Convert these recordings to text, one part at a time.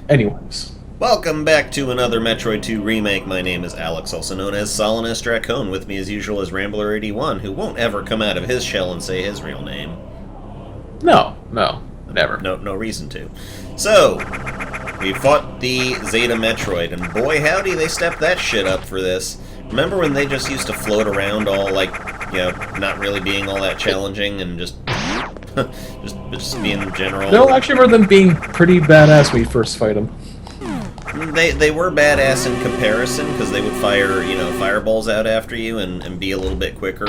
Anyways. Welcome back to another Metroid 2 remake. My name is Alex, also known as Solanus Dracone. With me as usual is Rambler81, who won't ever come out of his shell and say his real name. No, never. No reason to. So, we fought the Zeta Metroid, and boy howdy, they stepped that shit up for this. Remember when they just used to float around all, like, you know, not really being all that challenging and just... just being general? No, I actually remember them being pretty badass when you first fight them. They were badass in comparison, because they would fire, fireballs out after you and be a little bit quicker.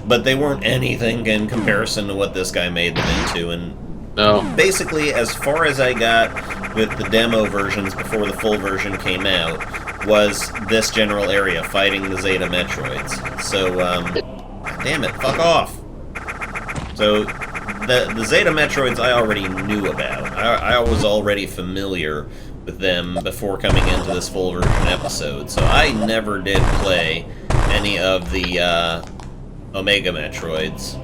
But they weren't anything in comparison to what this guy made them into. And no. Basically, as far as I got with the demo versions before the full version came out, was this general area, fighting the Zeta Metroids. So, damn it, fuck off! So, the Zeta Metroids I already knew about. I was already familiar with them before coming into this full version episode, so I never did play any of the Omega Metroids.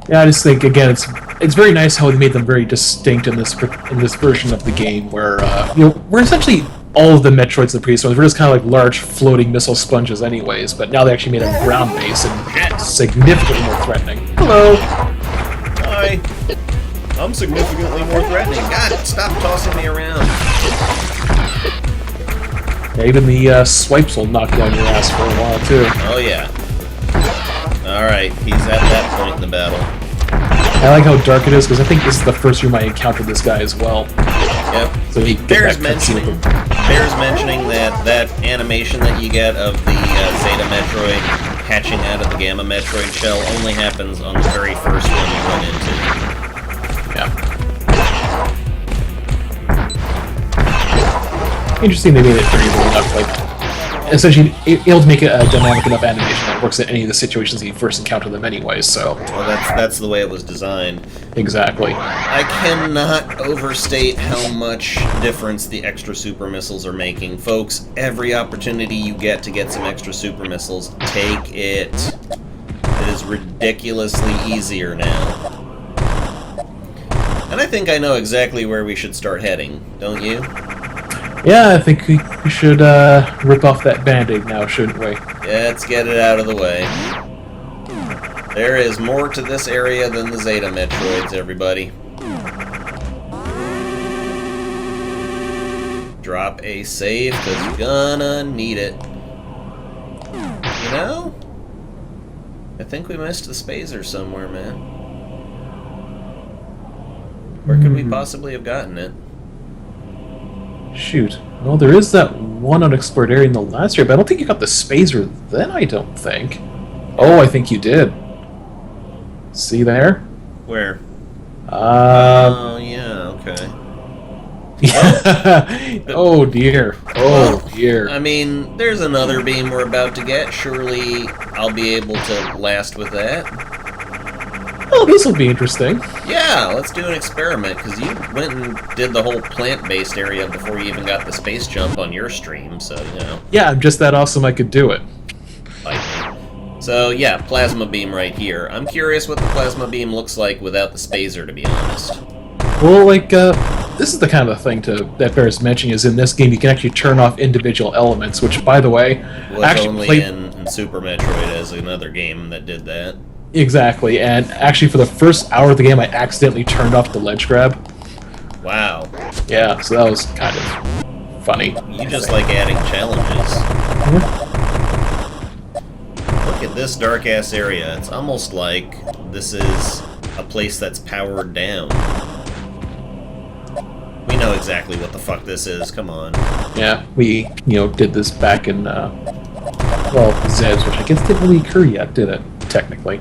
Yeah, I just think again, it's very nice how they made them very distinct in this version of the game, where we're essentially all of the Metroids in the previous ones. We're just kind of like large floating missile sponges, anyways. But now they actually made them ground based and significantly more threatening. Hello. Hi. I'm significantly more threatening. God, stop tossing me around. Yeah, even the swipes will knock down your ass for a while, too. Oh, yeah. Alright, he's at that point in the battle. I like how dark it is, because I think this is the first room I encountered this guy as well. Yep. So he bears mentioning that animation that you get of the Zeta Metroid hatching out of the Gamma Metroid shell only happens on the very first one you run into. Yeah. Interesting they made it variable enough, like, essentially able to make a dynamic enough animation that works in any of the situations that you first encounter them anyway, so... Well, that's the way it was designed. Exactly. I cannot overstate how much difference the extra super missiles are making. Folks, every opportunity you get to get some extra super missiles, take it. It is ridiculously easier now. And I think I know exactly where we should start heading, don't you? Yeah, I think we should rip off that Band-Aid now, shouldn't we? Let's get it out of the way. There is more to this area than the Zeta Metroids, everybody. Drop a save, because you're gonna need it. You know? I think we missed the Spazer somewhere, man. Where could we possibly have gotten it? Shoot. Well, there is that one unexplored area in the last area, but I don't think you got the Spazer then, I don't think. Oh, I think you did. See there? Where? Oh, yeah, okay. Oh, dear. Oh, dear. I mean, there's another beam we're about to get. Surely I'll be able to last with that. Oh, this will be interesting. Yeah, let's do an experiment, because you went and did the whole plant-based area before you even got the space jump on your stream, so, you know. Yeah, I'm just that awesome I could do it. So, yeah, plasma beam right here. I'm curious what the plasma beam looks like without the Spazer, to be honest. Well, like, this is the kind of thing that bears mentioning, is in this game you can actually turn off individual elements, which, by the way, was actually only in Super Metroid as another game that did that. Exactly, and actually for the first hour of the game I accidentally turned off the ledge grab. Wow. Yeah, so that was kind of funny. You just like adding challenges. Look at this dark-ass area. It's almost like this is a place that's powered down. We know exactly what the fuck this is, come on. Yeah, we, did this back in, well, Zeds, which I guess didn't really occur yet, did it? Technically.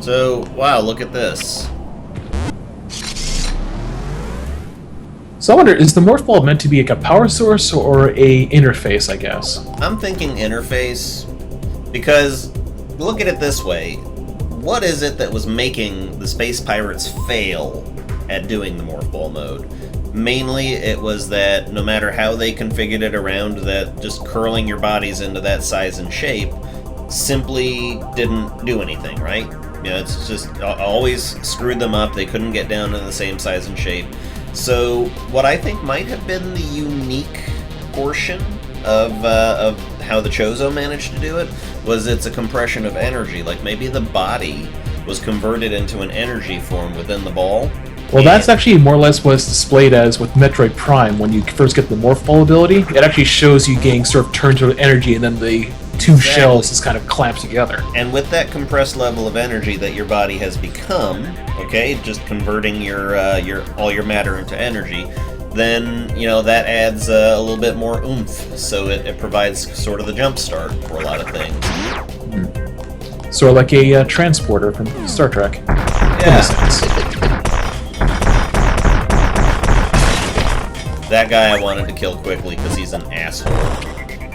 So, wow, look at this. So I wonder, is the Morph Ball meant to be like a power source or a interface, I guess? I'm thinking interface, because look at it this way. What is it that was making the Space Pirates fail at doing the Morph Ball mode? Mainly, it was that no matter how they configured it around that just curling your bodies into that size and shape simply didn't do anything, right? You know, it's just always screwed them up. They couldn't get down to the same size and shape. So what I think might have been the unique portion of how the Chozo managed to do it was it's a compression of energy. Like maybe the body was converted into an energy form within the ball. Well, that's actually more or less what it's displayed as with Metroid Prime. When you first get the Morph Ball ability, it actually shows you getting sort of turned to energy, and then the two shells just kind of clamp together. And with that compressed level of energy that your body has become, okay, just converting your all your matter into energy, then, you know, that adds a little bit more oomph. So it provides sort of the jump start for a lot of things. Sort of like a transporter from Star Trek. Yeah. That guy I wanted to kill quickly because he's an asshole.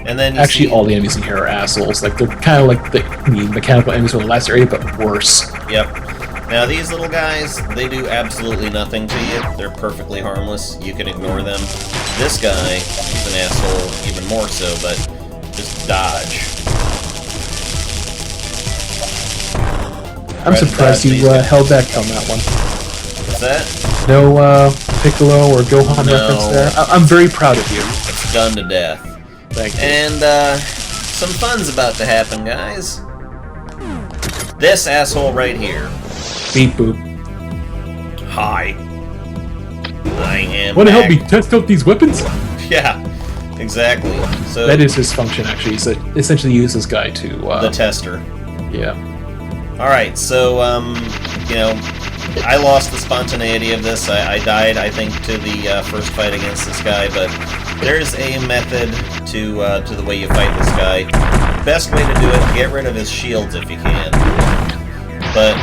And then actually, all the enemies in here are assholes. Like they're kind of like the mechanical enemies from the last area, but worse. Yep. Now these little guys, they do absolutely nothing to you. They're perfectly harmless. You can ignore them. This guy, he's an asshole, even more so. But just dodge. I'm surprised you held back on that one. What's that? No Piccolo or Gohan reference there. I'm very proud of you. It's done to death. Thank you. And some fun's about to happen, guys. This asshole right here. Beep boop. Hi. I am. Want to help me test out these weapons? Yeah, exactly. So that is his function, actually. He's essentially use this guy to the tester. Yeah. All right. So you know, I lost the spontaneity of this. I died, I think, to the first fight against this guy, but there's a method to the way you fight this guy. Best way to do it: get rid of his shields if you can. But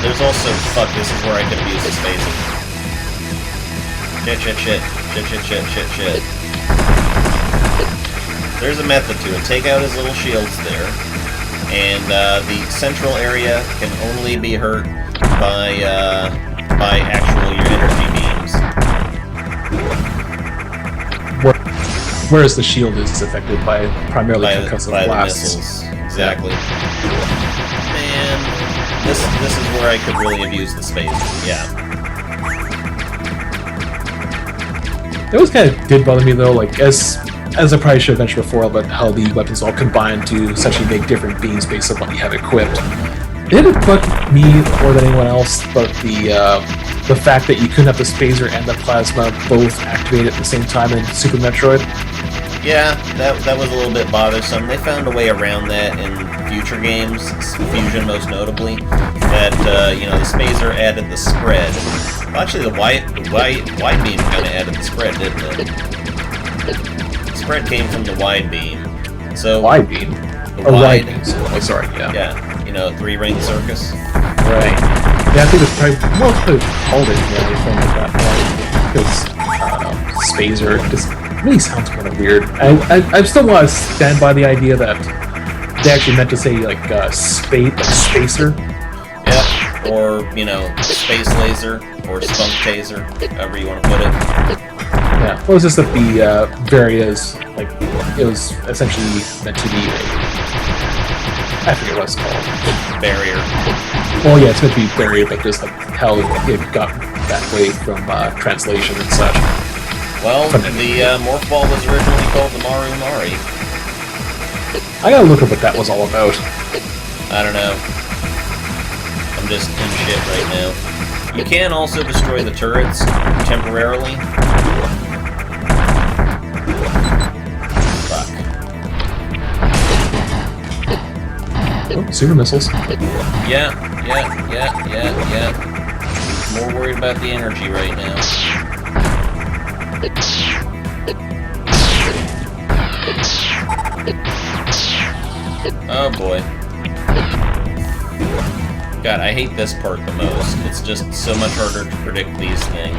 there's also this is where I could abuse the Spazer. Shit. There's a method to it. Take out his little shields there, and the central area can only be hurt by actual your energy beams. Whereas the shield is affected by primarily concussive blasts. The missiles. Exactly. Man, this is where I could really abuse the Spazer. Yeah. It was kind of did bother me though, like as I probably should have mentioned before about how the weapons all combine to essentially make different beams based on what you have equipped. It didn't bug me more than anyone else, but the fact that you couldn't have the Spazer and the Plasma both activated at the same time in Super Metroid. Yeah, that was a little bit bothersome. They found a way around that in future games, Fusion most notably. That you know, the Spazer added the spread. Well, actually, the wide beam kind of added the spread, didn't it? The spread came from the wide beam. So wide beam. Wide beam. Oh, sorry. Yeah. Yeah. You know, 3-ring circus. Right. Yeah, I think it's probably called it anything like that. Because Spazer just really sounds kind of weird. I still want to stand by the idea that they actually meant to say like spacer. Yep. Or, you know, space laser or spunk taser, however you want to put it. Yeah. Well, it was just that the various, like, it was essentially meant to be I forget what it's called. Barrier. Well, yeah, it's meant to be barrier, but just like how it got that way from translation and such. Well, the Morph Ball was originally called the Maru Mari. I gotta look at what that was all about. I don't know. I'm just in shit right now. You can also destroy the turrets temporarily. Fuck. Oh, super missiles. Yeah. More worried about the energy right now. Oh boy. God, I hate this part the most. It's just so much harder to predict these things.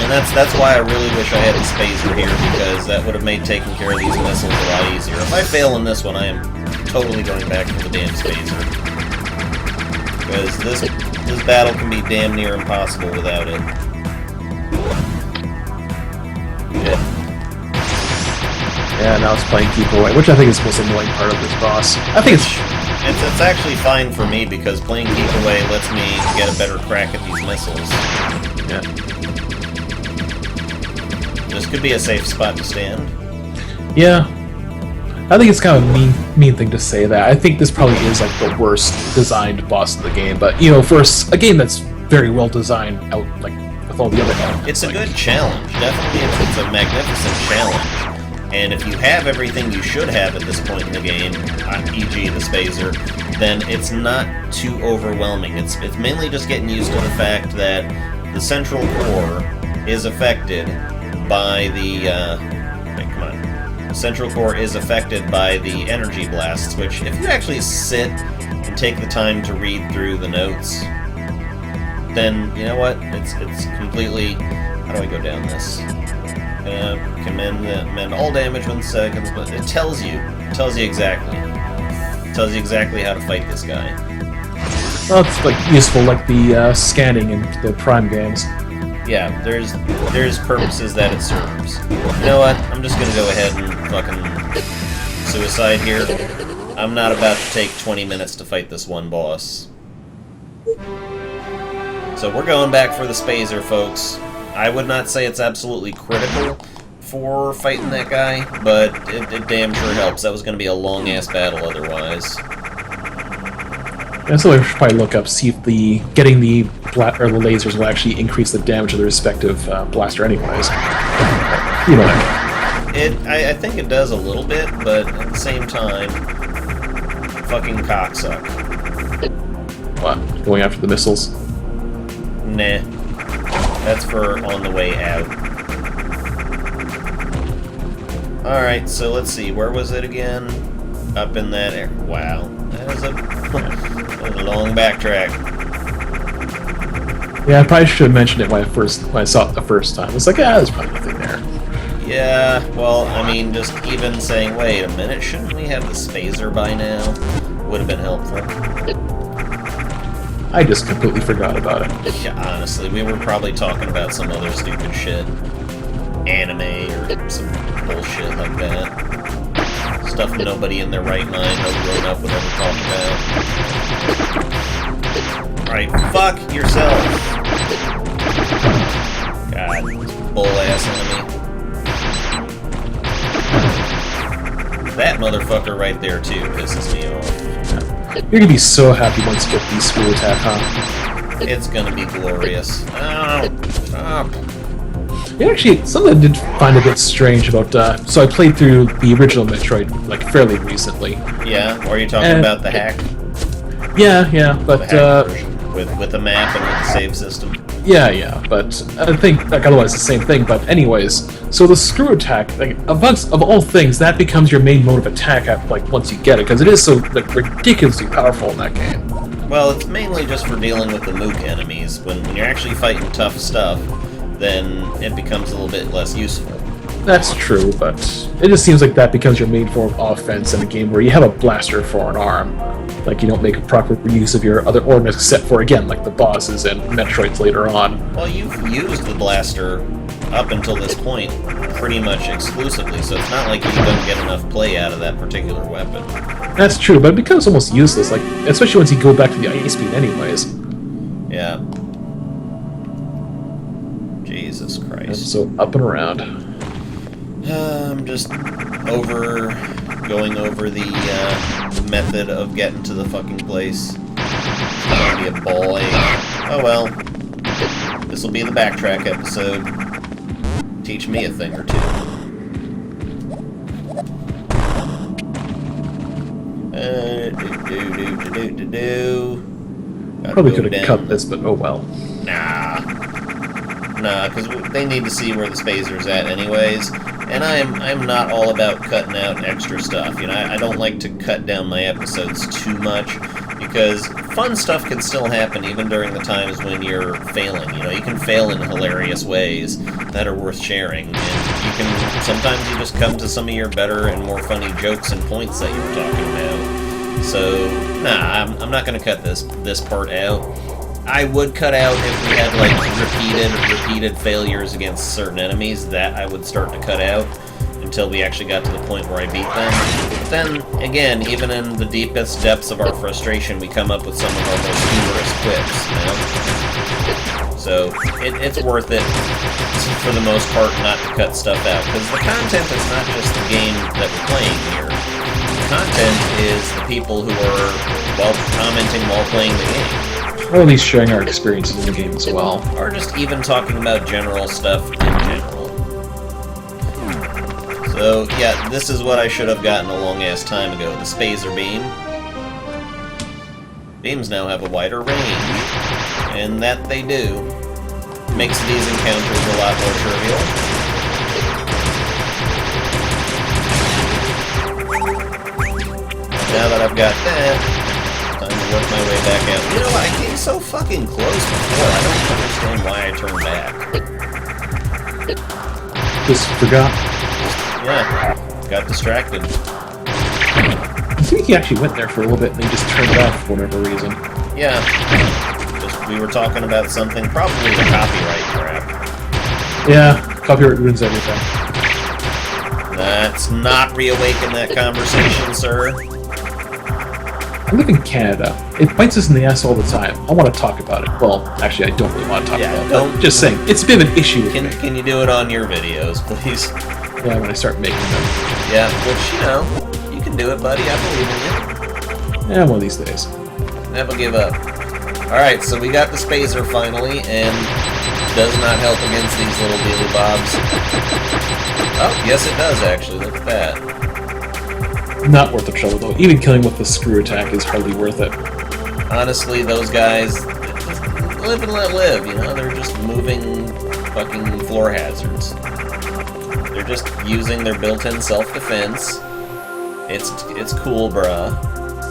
And that's why I really wish I had the Spazer here, because that would have made taking care of these missiles a lot easier. If I fail in this one, I am totally going back to the damn Spazer. Because this battle can be damn near impossible without it. Yeah, now it's playing keep away, which I think is the most annoying part of this boss. I think it's It's actually fine for me because playing Keep Away lets me get a better crack at these missiles. Yeah. This could be a safe spot to stand. Yeah. I think it's kind of a mean thing to say that. I think this probably is like the worst designed boss in the game, but you know, for a game that's very well designed out like with all the other elements. It's a good challenge, definitely. It's a magnificent challenge. And if you have everything you should have at this point in the game, e.g. the Spazer, then it's not too overwhelming. It's mainly just getting used to the fact that the central core is affected by the central core is affected by the energy blasts, which if you actually sit and take the time to read through the notes, then you know what? It's completely. How do I go down this? Command all damage within seconds, but it tells you exactly how to fight this guy. Well, it's like useful, like the scanning in the Prime games. Yeah, there's purposes that it serves. You know what? I'm just gonna go ahead and fucking suicide here. I'm not about to take 20 minutes to fight this one boss. So we're going back for the Spazer, folks. I would not say it's absolutely critical for fighting that guy, but it damn sure helps. That was going to be a long-ass battle otherwise. And so I should probably look up, see if getting the lasers will actually increase the damage of the respective blaster anyways. You know what I mean. I think it does a little bit, but at the same time, fucking cocksuck. What? Going after the missiles? Nah. That's for on the way out. Alright, so let's see. Where was it again? Up in that area. Wow. That was a long backtrack. Yeah, I probably should have mentioned it when I saw it the first time. It's like, there's probably nothing there. Yeah, well, I mean, just even saying, wait a minute, shouldn't we have the Spazer by now? Would have been helpful. I just completely forgot about it. Yeah, honestly, we were probably talking about some other stupid shit. Anime or some bullshit like that. Stuff nobody in their right mind, no grown up would ever talk about. Alright, fuck yourself! God, bull-ass enemy. That motherfucker right there, too, pisses me off. You're gonna be so happy once you get the screw attack, huh? It's gonna be glorious. Oh, stop. Yeah, actually, something I did find a bit strange about, so I played through the original Metroid, like, fairly recently. Yeah, or are you talking about the hack? Yeah, but, with the map and with the save system? Yeah, but I think, like, otherwise the same thing, but anyways, so the screw attack, like, of all things, that becomes your main mode of attack, like, once you get it, because it is so, like, ridiculously powerful in that game. Well, it's mainly just for dealing with the mook enemies. When you're actually fighting tough stuff, then it becomes a little bit less useful. That's true, but it just seems like that becomes your main form of offense in a game where you have a blaster for an arm. Like, you don't make a proper use of your other ornaments except for, again, like the bosses and Metroids later on. Well, you've used the blaster up until this point pretty much exclusively, so it's not like you don't get enough play out of that particular weapon. That's true, but it becomes almost useless, like, especially once you go back to the ice beam anyways. Yeah. Jesus Christ. And so, up and around. I'm just going over the method of getting to the fucking place. It's gonna be a ball ache. Oh well. This'll be the backtrack episode. Teach me a thing or two. Probably could have cut this, but oh well. Nah, because they need to see where the Spazer's at anyways. And I'm not all about cutting out extra stuff. You know, I don't like to cut down my episodes too much, because fun stuff can still happen even during the times when you're failing. You know, you can fail in hilarious ways that are worth sharing. And you can sometimes you just come to some of your better and more funny jokes and points that you were talking about. So, nah, I'm not going to cut this part out. I would cut out if we had, like, repeated failures against certain enemies. That I would start to cut out until we actually got to the point where I beat them. But then, again, even in the deepest depths of our frustration, we come up with some of our most humorous quips, you know? So, it's worth it, for the most part, not to cut stuff out, because the content is not just the game that we're playing here. The content is the people who are, well, commenting while playing the game. Or at least sharing our experiences in the game as well. Or just even talking about general stuff in general. So, yeah, this is what I should have gotten a long-ass time ago, the Spazer beam. Beams now have a wider range, and that they do. Makes these encounters a lot more trivial. Now that I've got that, time to work my way back out. You know, I came so fucking close before, I don't understand why I turned back. Just forgot. Yeah, got distracted. I think he actually went there for a little bit and he just turned it off for whatever reason. Yeah. Just, we were talking about something, probably the copyright crap. Yeah, copyright ruins everything. Let's not reawaken that conversation, sir. I live in Canada. It bites us in the ass all the time. I want to talk about it. Well, actually, I don't really want to talk about it. But just saying, it's a bit of an issue with me. Can you do it on your videos, please? Yeah, when I start making them. Yeah, which, you know, you can do it, buddy. I believe in you. Yeah, one of these days. Never give up. Alright, so we got the Spazer finally, and does not help against these little dealy bobs. Oh, yes it does, actually. Look at that. Not worth the trouble, though. Even killing with the screw attack is hardly worth it. Honestly, those guys, just live and let live, you know? They're just moving fucking floor hazards. They're just using their built-in self-defense. It's cool, bruh.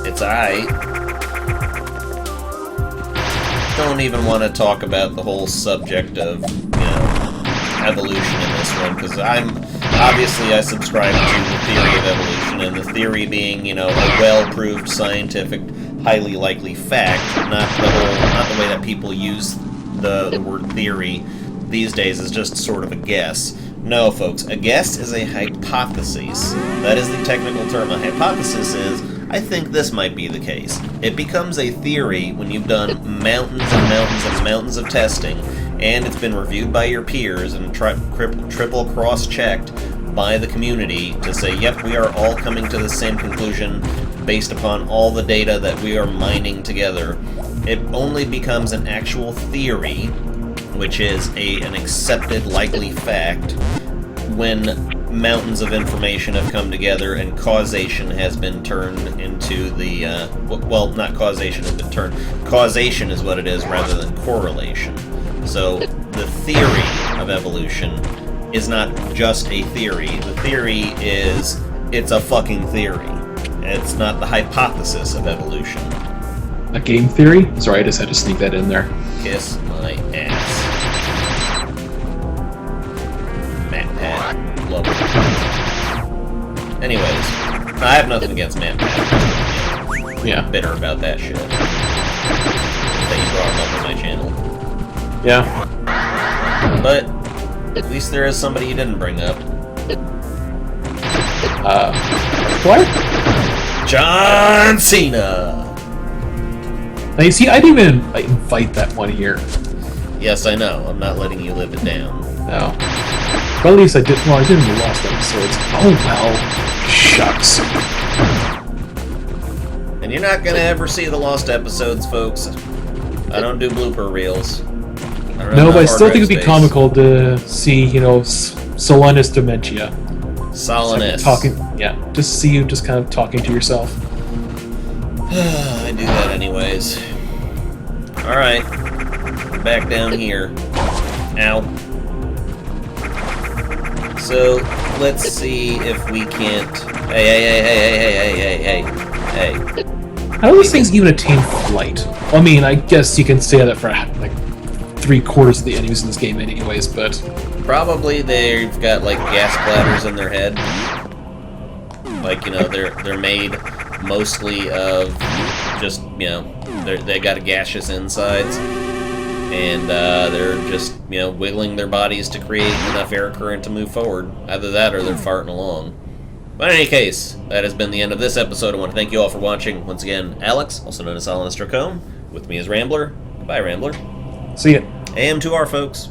It's aight. Don't even want to talk about the whole subject of, you know, evolution in this one, because obviously I subscribe to the theory of evolution, and the theory being, you know, a well-proved scientific, highly likely fact, not the way that people use the word theory these days is just sort of a guess. No, folks, a guess is a hypothesis. That is the technical term. A hypothesis is, I think this might be the case. It becomes a theory when you've done mountains and mountains and mountains of testing, and it's been reviewed by your peers and triple cross-checked by the community to say, yep, we are all coming to the same conclusion based upon all the data that we are mining together. It only becomes an actual theory, which is an accepted likely fact, when mountains of information have come together and causation has been turned into the, well, not causation has been turned, causation is what it is rather than correlation. So the theory of evolution is not just a theory. The theory is, it's a fucking theory. It's not the hypothesis of evolution. A game theory? Sorry, I just had to sneak that in there. Kiss my ass. MatPat. Love it. Anyways, I have nothing against MatPat. Yeah. Bitter about that shit. That you brought him up on my channel. Yeah. But at least there is somebody you didn't bring up. What? John Cena! Now, you see, I didn't even invite that one here. Yes, I know. I'm not letting you live it down. No. But at least I did. Well, I did in the lost episodes. Oh well. Shucks. And you're not gonna ever see the lost episodes, folks. I don't do blooper reels. No, but I still think it'd be comical to see, you know, Solanus dementia. Solanus. Talking, yeah, just see you just kind of talking to yourself. I do that anyways. Alright. Back down here. Ow. So, let's see if we can't... Hey. How do these things even attain flight? Well, I mean, I guess you can say that for, like, 3/4 of the enemies in this game anyways, but... Probably they've got, like, gas bladders in their head. Like, you know, they're made mostly of just, you know, they got gaseous insides. and they're just, wiggling their bodies to create enough air current to move forward. Either that or they're farting along. But in any case, that has been the end of this episode. I want to thank you all for watching. Once again, Alex, also known as Solon Stracone. With me is Rambler. Goodbye, Rambler. See ya. AM2R, folks.